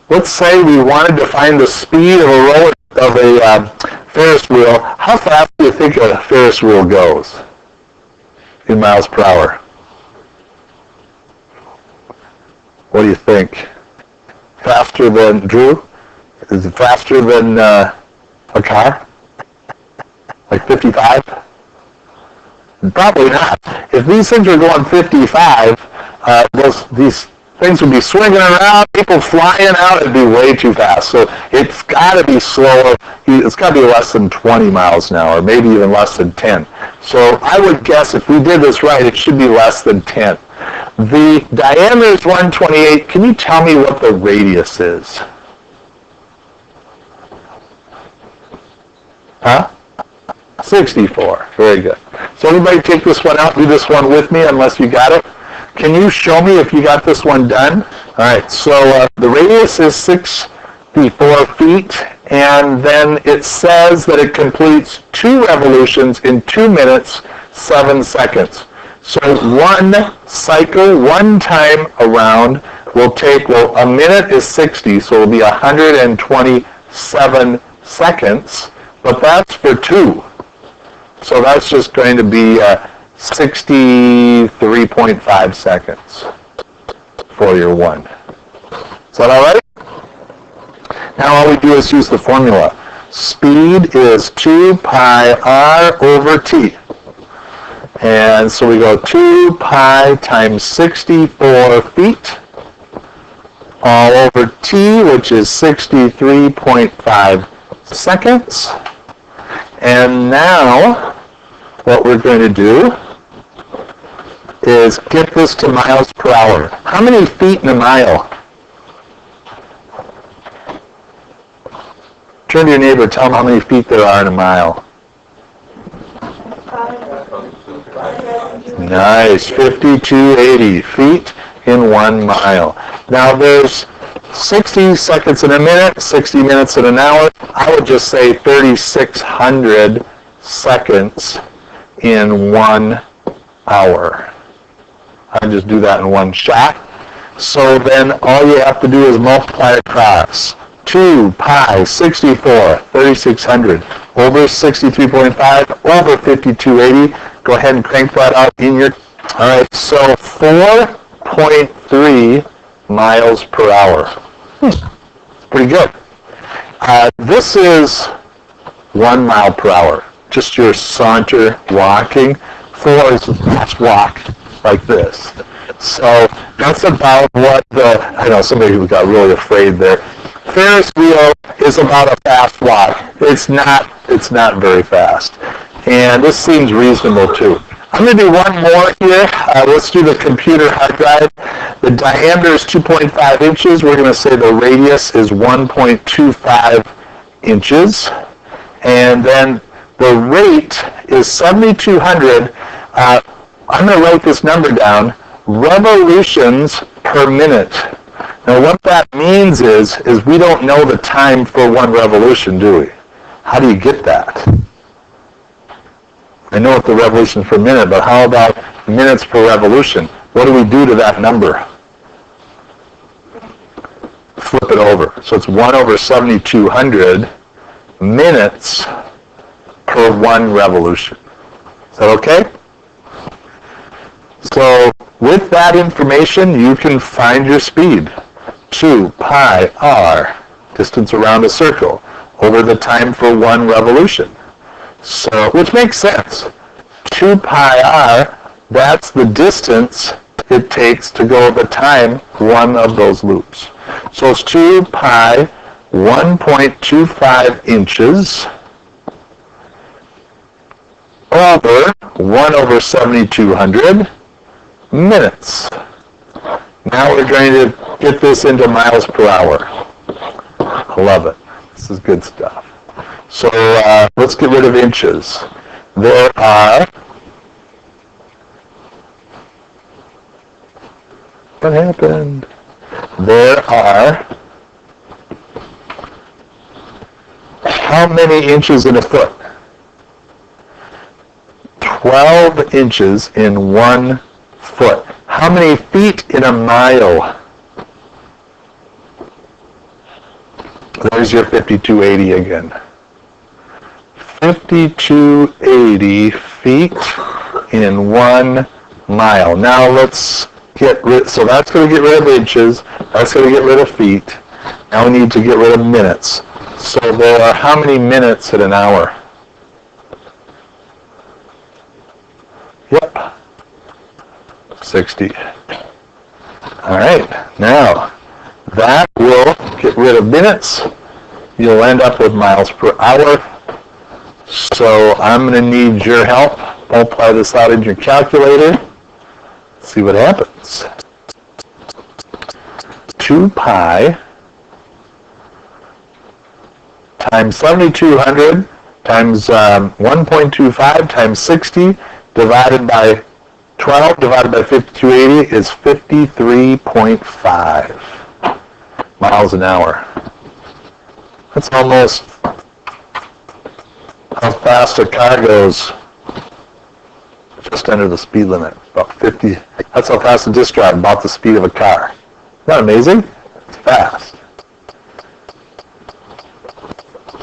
let's say we wanted to find the speed of a Ferris wheel. How fast do you think a Ferris wheel goes in miles per hour? What do you think? Faster than Drew? Is it faster than a car? Like 55? Probably not. If these things were going 55, these things would be swinging around, people flying out, it'd be way too fast. So it's got to be slower. It's got to be less than 20 miles an hour, maybe even less than 10. So I would guess if we did this right, it should be less than 10. The diameter is 128. Can you tell me what the radius is? Huh? 64. Very good. So everybody take this one out. Do this one with me unless you got it. Can you show me if you got this one done? All right. So the radius is 64 feet. And then it says that it completes 2 revolutions in 2 minutes, 7 seconds. So one cycle, one time around will take, well, a minute is 60, so it will be 127 seconds. But that's for 2. So that's just going to be 63.5 seconds for your 1. Is that all right? Now all we do is use the formula. Speed is 2 pi r over t. And so we go 2 pi times 64 feet all over t, which is 63.5 seconds. And now what we're going to do is get this to miles per hour. How many feet in a mile? Turn to your neighbor, tell them how many feet there are in a mile. Nice, 5280 feet in 1 mile. Now there's 60 seconds in a minute, 60 minutes in an hour. I would just say 3,600 seconds in 1 hour. I'd just do that in one shot. So then all you have to do is multiply across. 2 pi 64, 3,600 over 63.5 over 5280. Go ahead and crank that out in your... All right, so 4.3 miles per hour. Pretty good. This is 1 mile per hour. Just your saunter walking. 4 is just walk like this. So that's about what I know somebody who got really afraid there. Ferris wheel is about a fast walk. It's not very fast. And this seems reasonable too. I'm going to do one more here. Let's do the computer hard drive. The diameter is 2.5 inches. We're going to say the radius is 1.25 inches. And then the rate is 7,200. I'm going to write this number down. Revolutions per minute. Now what that means is we don't know the time for 1 revolution, do we? How do you get that? I know what the revolutions per minute, but how about minutes per revolution? What do we do to that number? Flip it over. So it's 1 over 7,200 minutes per 1 revolution. Is that okay? So with that information, you can find your speed. 2 pi r, distance around a circle, over the time for 1 revolution. So, which makes sense. 2 pi r, that's the distance it takes to go the time 1 of those loops. So it's 2 pi 1.25 inches over 1 over 7,200 minutes. Now we're going to get this into miles per hour. I love it. This is good stuff. So let's get rid of inches. There are... What happened? There are... How many inches in a foot? 12 inches in 1 foot. How many feet in a mile? There's your 5280 again. 5280 feet in 1 mile. Now let's get rid, so that's going to get rid of inches, that's going to get rid of feet. Now we need to get rid of minutes. So there are how many minutes in an hour? Yep. 60. All right, now that will get rid of minutes. You'll end up with miles per hour. So I'm going to need your help. Multiply this out in your calculator. See what happens. 2 pi times 7,200 times 1.25 times 60 divided by 12 divided by 5280 is 53.5 miles an hour. That's almost how fast a car goes just under the speed limit, about 50. That's how fast a disc drive, about the speed of a car. Isn't that amazing? It's fast.